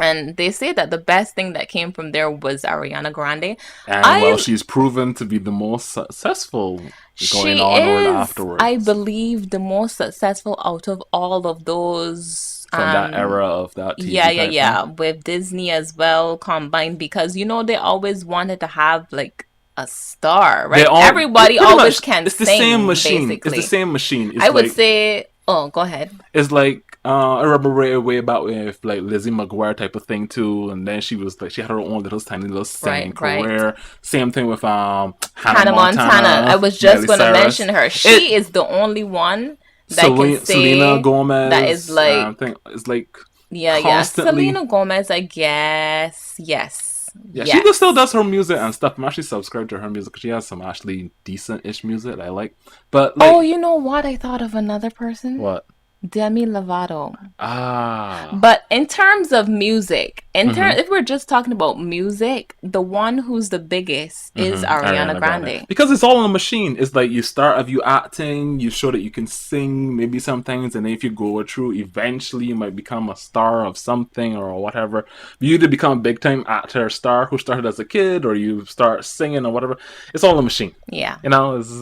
And they say that the best thing that came from there was Ariana Grande. And well, I she's proven to be the most successful going She onward is, I afterwards believe, the most successful out of all of those. from that era of that Yeah, TV yeah, type thing. yeah, with Disney as well combined because you know they always wanted to have like a star, They right? all Everybody pretty always much can it's the same sing, machine. It's the basically. same machine. I would say, oh, go ahead. It's like I remember way about with like Lizzie McGuire type of thing too, and then she was like she had her own little tiny little singing Right, right. career. Same thing with Hannah Hannah Montana. I Montana, was just Miley going to Cyrus. mention her. It She is the only one that I can Selena say that is Gomez. I like, think it's like yeah, yeah. constantly. Selena Gomez, I guess. Yes. Yeah, she still Yes. does her music and stuff. I'm actually subscribed to her music because she has some actually decent-ish music that I like. But Oh, like, you know what? I thought of another person. what? Demi Lovato. Ah, But in terms of music, mm-hmm, if we're just talking about music, the one who's the biggest is mm-hmm. Ariana Ariana Grande. Grande. Because it's all on a machine. It's like you start of you acting, you show that you can sing, maybe some things, and then if you go through, eventually you might become a star of something or whatever. You either become a big time actor, star who started as a kid, or you start singing or whatever. It's all a machine. Yeah. You know, it's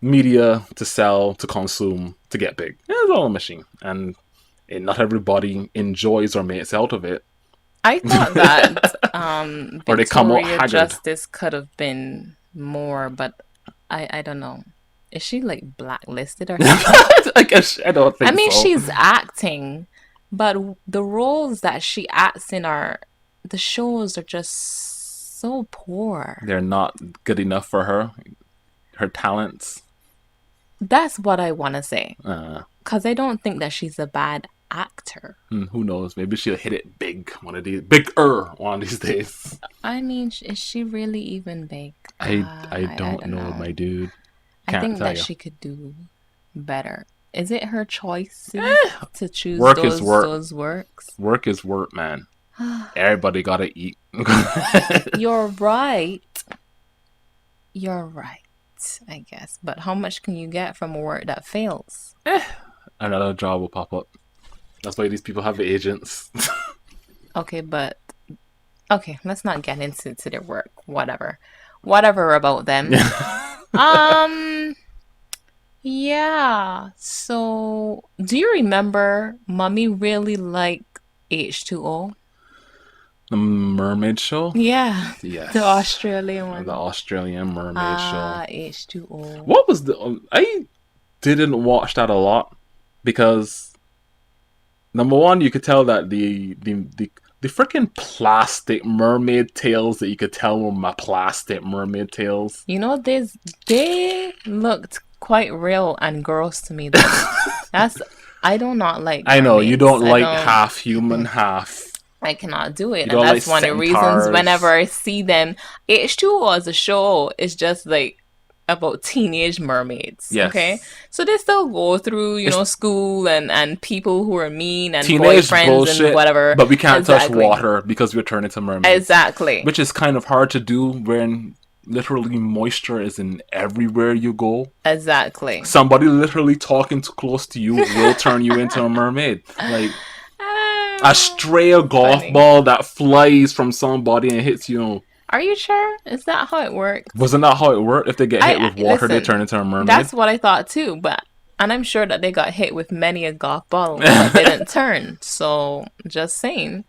media to sell, to consume, to get big. It's all a machine. And not everybody enjoys or makes out of it. I thought that Or they come out Victoria haggard. Justice could have been more, but I don't know. Is she like blacklisted or something? I guess I don't I think mean, so. she's acting, but the roles that she acts in are the shows are just so poor. They're not good enough for her. Her talents. That's what I want to say. Uh, Because I don't think that she's a bad actor. who knows? Maybe she'll hit it big one of these days. I mean, is she really even big? I I don't don't know, know. my dude. I Can't think tell that you. she could do better. Is it her choice to choose Work is work. those works? Work is work, man. Everybody gotta eat. You're right. You're right, I guess. But how much can you get from a work that fails? Another job will pop up. That's why these people have agents. Okay, but okay, let's not get into their work. Whatever about them. Um, yeah. So, do you remember Mummy really liked H2O? The Mermaid Show? Yeah, Yes. the Australian The one. Australian Mermaid Show. H2O. What was the... I didn't watch that a lot because number one, you could tell that the freaking plastic mermaid tails that you could tell were my plastic mermaid tails. You know, they looked quite real and gross to me though. That's I do not like I know you mermaids. don't like half human, half. I cannot do it. You And don't like that's one of the reasons centaurs. whenever I see them, H2O as a show is just like about teenage mermaids. Yes. Okay. So they still go through, you know, school and people who are mean and Teenage boyfriends bullshit, and whatever. but we can't touch Exactly. water because we're turning to mermaids. Exactly. Which is kind of hard to do when literally moisture is in everywhere you go. Exactly. Somebody literally talking too close to you will turn you into a mermaid. Like a stray golf Funny. ball that flies from somebody and hits you. Are you sure? Is that how it works? Wasn't that how it worked? If they get hit with water, they listen, turn into a mermaid. That's what I thought too, and I'm sure that they got hit with many a golf ball but didn't turn. So just saying,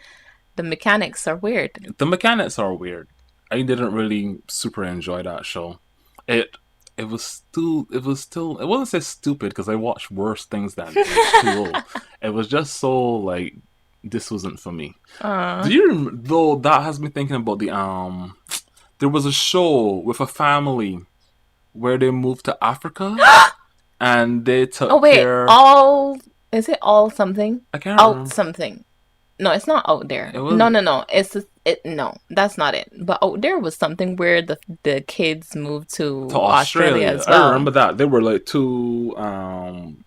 the mechanics are weird. The mechanics are weird. I didn't really super enjoy that show. It was still. I wouldn't say stupid because I watched worse things than H2O. It was just so like this wasn't for me. Uh, Do you though that has me thinking about the there was a show with a family where they moved to Africa and they oh took wait, care. all is it all something? I can't Out remember. something. No, it's not out It there. No, was no, no. No, that's not it. But out there was something where the kids moved to to Australia Australia. as I remember well. that they were like two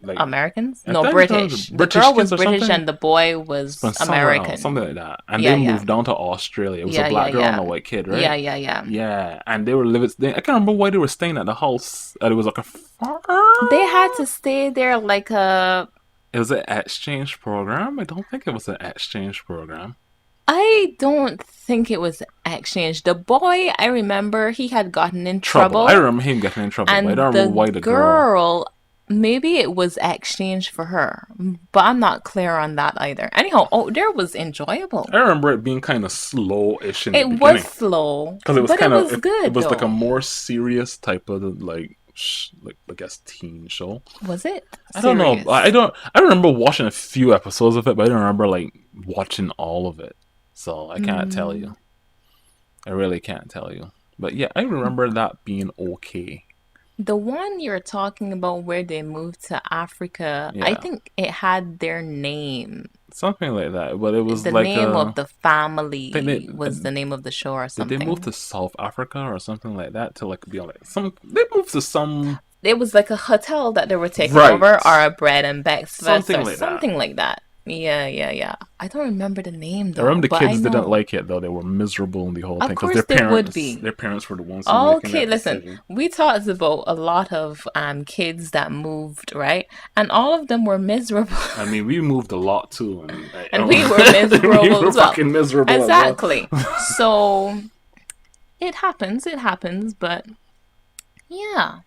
like Americans? I No, think it was British. The British girl was kids or British something and the boy from was somewhere else, something American. like that. And they Yeah, yeah. moved down to Australia. It was a Yeah, yeah, black girl and yeah. a white kid, Yeah, right? yeah, yeah. Yeah, and they were living. I can't remember why they were staying at the house. And it was like a farm. They had to stay there like a It was an exchange program. I don't think it was an exchange program. I don't think it was exchange. The boy, I remember he had gotten in Trouble. I trouble, remember him getting in trouble, but I and don't remember the why the girl. girl, maybe it was exchange for her, but I'm not clear on that either. Anyhow, oh, there was enjoyable. I remember it being kind of slow-ish in the It was beginning slow, because it was but it kind of was it good was like a though. more serious type of like I guess teen show. Was it I don't know. I serious? don't. I remember watching a few episodes of it, but I don't remember like watching all of it. So I can't tell Mm. you. I really can't tell you. But yeah, I remember that being okay. The one you're talking about where they moved to Africa, I Yeah, think it had their name. something like that. But it was The like name of a. the I think family was the name of the show or did they move to something. South Africa or something like that to like be on like some? They moved to some It was like a hotel that they were taking over, right, or a bread and breakfast, something or like that. something like that. Yeah, yeah, yeah. I don't remember the name I though, remember the but I kids didn't know. like it though. They were miserable in the whole Of thing because course they would be. their parents were the ones who were making Okay, that listen, decision. we talked about a lot of kids that moved, right? And all of them were miserable. I mean, we moved a lot too, and And we were we miserable were as well. fucking miserable as well. Exactly. So it happens, but yeah.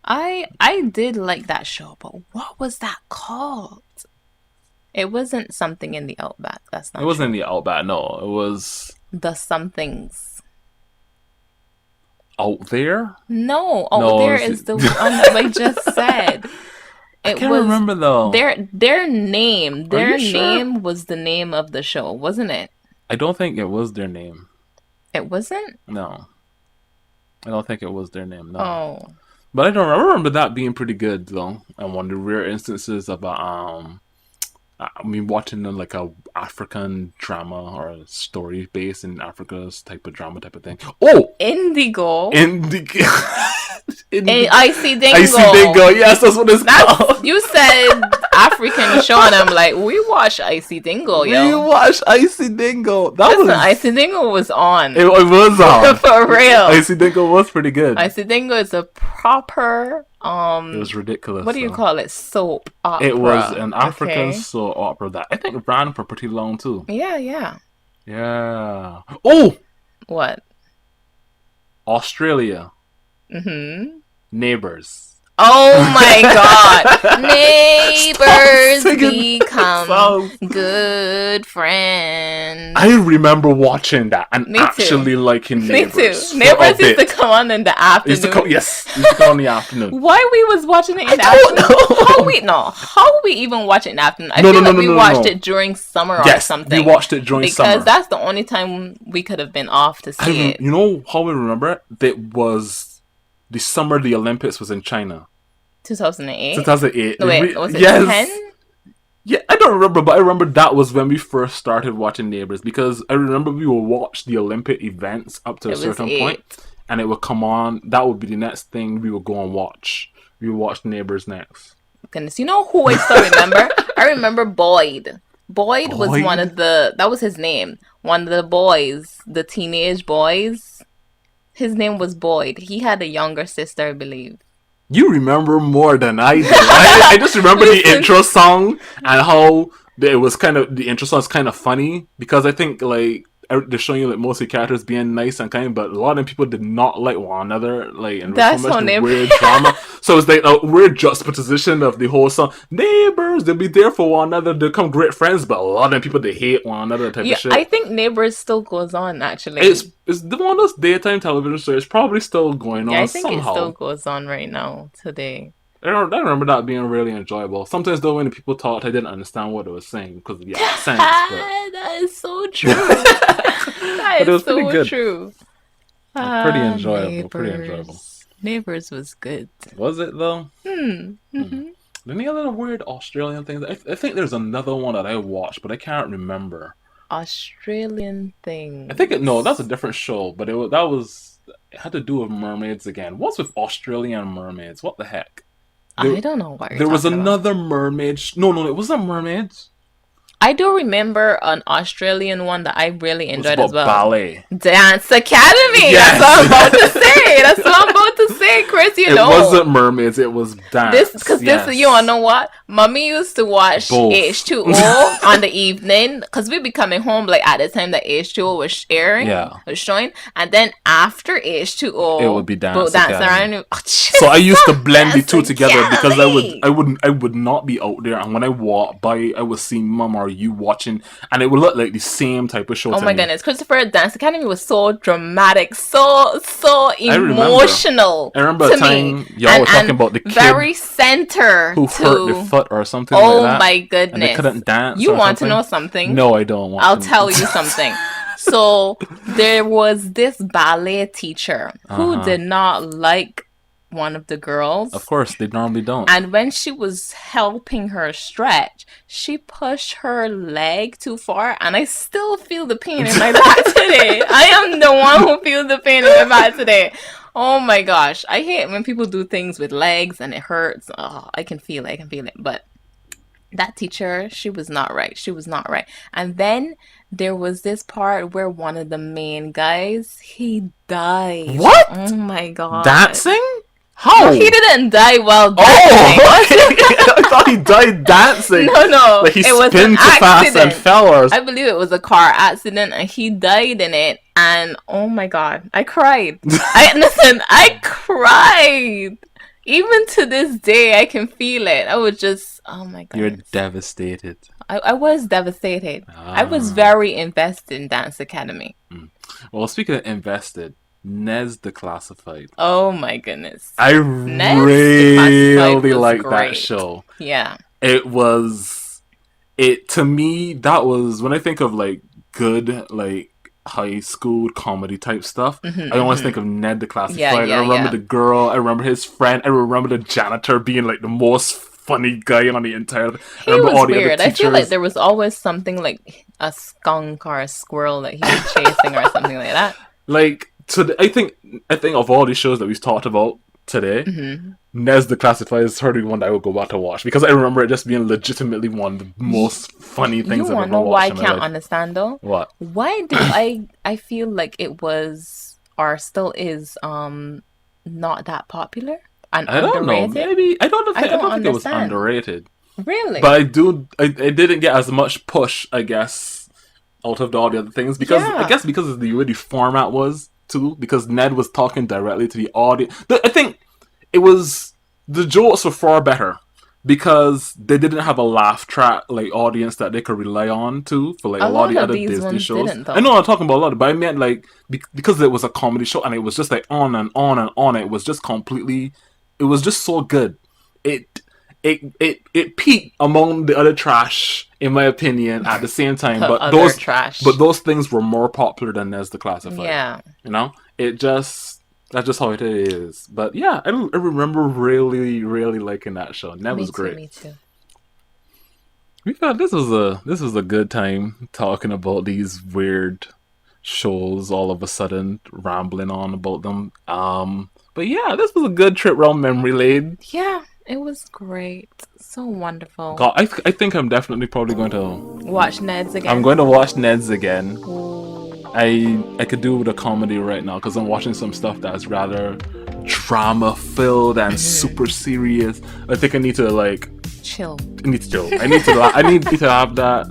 I did like that show, but what was that called? It wasn't something in the Outback. That's It not wasn't in true. the Outback, no. It was The somethings. out there. No, oh, No, there is the one that I just said. I It can't was remember though. their name. Are you Their sure? name was the name of the show, wasn't it? I don't think it was their name. It wasn't? No, I don't think it was their name. No, Oh. but I don't. I remember that being pretty good though. And one of the rare instances of I mean, watching like a African drama or a story based in Africa's type of drama type of thing. Oh, Indigo. in the in And the Icy Icy Dingo. Dingo. Yes, that's what it's That's called. you said African show, and I'm like, we watch Icy Dingo, We yo. watched Icy Dingo. That Listen, was Icy Dingo was on. it was on. For real. Icy Dingo was pretty good. Icy Dingo is a proper It was what ridiculous do you though. call it? Soap It was opera. an African Okay. soap opera that I think ran for pretty long too. Yeah, yeah. Yeah. Oh, What? Australia Mm-hmm. neighbors. Oh my God. Stop Neighbors singing that become song. good friends. I remember watching that and Me too. actually liking Me too. Neighbors for a Neighbors used to bit. come on in the It used to come, afternoon. yes, it used to come in the afternoon. Why we was watching it I in the don't afternoon? How know. we no? How we even watch it in the afternoon? I No, no, feel no, like no, we no, watched no. it during summer or Yes, we something watched it during because summer. that's the only time we could have been off to see it. You know how I remember it? That was the summer the Olympics was in China. 2008. 2008. No wait, was it Yes. 10? Yeah, I don't remember, but I remember that was when we first started watching Neighbors because I remember we would watch the Olympic events up to a It was certain point, 8. and it would come on. That would be the next thing we would go and watch. We would watch Neighbors next. Goodness, you know who I still remember? I remember Boyd. Boyd was one Boyd? of the that was his name. One of the boys, the teenage boys. His name was Boyd. He had a younger sister, I believe. You remember more than I do. I just remember the Listen, intro song and how it was kind of the intro song is kind of funny because I think like they're showing you like mostly characters being nice and kind, but a lot of people did not like one another, like, and there was so that's much how neighbor. weird drama. So it's like a weird juxtaposition of the whole song. Neighbors, they'll be there for one another, they'll become great friends, but a lot of people they hate one another type of Yeah, I shit. think Neighbors still goes on actually. It's the one of those daytime television shows. It's probably still going Yeah, I on think it still somehow. goes on right now today. I remember that being really enjoyable. Sometimes though, when people talked, I didn't understand what they were saying because of the accents, but That is so true. That but it is was pretty so good. true. Pretty enjoyable. Pretty enjoyable. Neighbors. Neighbors was good. Was it though? Hmm. Hmm. Mm-hmm. Any other weird Australian things? I think there's another one that I watched, but I can't remember. Australian I think no, that's a things. different show, but that was it had to do with mermaids again. What's with Australian mermaids? What the heck? There I don't know what you're there was talking about. another mermaid. No, it wasn't mermaids. I do remember an Australian one that I really It was enjoyed as about well. ballet. Dance Academy. That's what I'm about to Yes. say. That's what I'm about to say, Chris. You It know. wasn't mermaids. It was This, dance. because this, you wanna Yes. know what? Mommy used to watch Both. H2O on the evening, because we'd be coming home like at the time that H2O was airing, Yeah. was showing, and then after It would H2O, be both Dance dance Academy. around. Oh, So I used to blend the Dance two together because Academy. I would not be out there, and when I walk by, I would see mom or you watching, and it would look like the same type of show Oh to my me. goodness, Christopher, Dance Academy was so dramatic, so I remember. emotional I remember a to me, time y'all were talking and about the kid very center who hurt their to. foot or something like Oh that, my and they goodness. couldn't dance You or want to something. know something? No, I don't want I'll to. tell you something. So there was this ballet teacher Uh who huh. did not like one of the Of girls. course, they normally don't. And when she was helping her stretch, she pushed her leg too far, and I still feel the pain in my back today. I am the one who feels the pain in my back today. Oh my gosh. I hate when people do things with legs and it hurts. Oh, I can feel it. I can feel it. But that teacher, she was not right. She was not right. And then there was this part where one of the main guys, he died. What? Oh my god. Dancing? No, How? he didn't die while Oh, dancing. I thought he died dancing. No, Like he it was an spun too fast and accident. fell, or I believe it was a car accident, and he died in it. And oh my god, I cried. I cried. Even to this day, I can feel it. I was just, oh my you're goodness. devastated. I was devastated. I was Ah. very invested in Dance Academy. Well, speaking of invested, Nez Declassified. Oh my goodness. I Nez really Declassified was like that great. show. Yeah. It was it to me. That was when I think of like good like high school comedy type stuff. I always think of Ned Declassified. Yeah, I yeah, remember yeah. the girl. I remember his friend. I remember the janitor being like the most funny guy on the entire. I He remember was all the other weird. I feel like teachers. there was always something like a skunk or a squirrel that he was chasing or something like that. Like I think of all these shows that we've talked about today, Nez Declassified is certainly one that I would go back to watch because I remember it just being legitimately one of the most funny You things I've want to ever know why I watched in my can't life. understand though? What? Why do I feel like it was or still is not that popular and I don't know. underrated? Maybe I don't I don't think it was understand. underrated, Really? but I didn't get as much push, I guess, out of all the other things because I Yeah. guess because of the way the format was too. Because Ned was talking directly to the audience. I think it was the jokes were far better because they didn't have a laugh track like audience that they could rely on to for like a A lot of lot the of other these Disney ones shows. didn't I though. know I'm talking about a lot, but I meant like because it was a comedy show and it was just like on and on and on. It was just completely. It was just so good. It it peaked among the other trash in my opinion at the same time. The But other trash. those things were more popular than Nes the Classified. Yeah. You know, that's just how it is. But yeah, I remember really liking that show. And that was great. Me too. We thought this was a good time talking about these weird shows. All of a sudden, rambling on about them. But yeah, this was a good trip around memory lane. Yeah, it was great. So wonderful. God, I think I'm definitely probably going to. Watch Ned's again. I'm going to watch Ned's again. Ooh. I could do with a comedy right now because I'm watching some stuff that's rather drama filled and super serious. I think I need to like Chill. I need to chill. I need to I need to have that.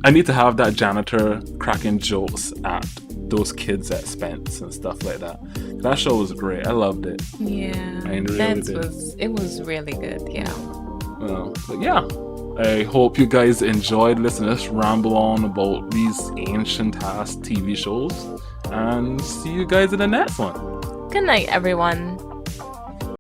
I need to have that janitor cracking jokes at those kids at Spence and stuff like that. That show was great. I loved it. Yeah. I really Ned's did. was really good. Yeah. But yeah, I hope you guys enjoyed listening to us ramble on about these ancient ass TV shows, and see you guys in the next one. Good night, everyone.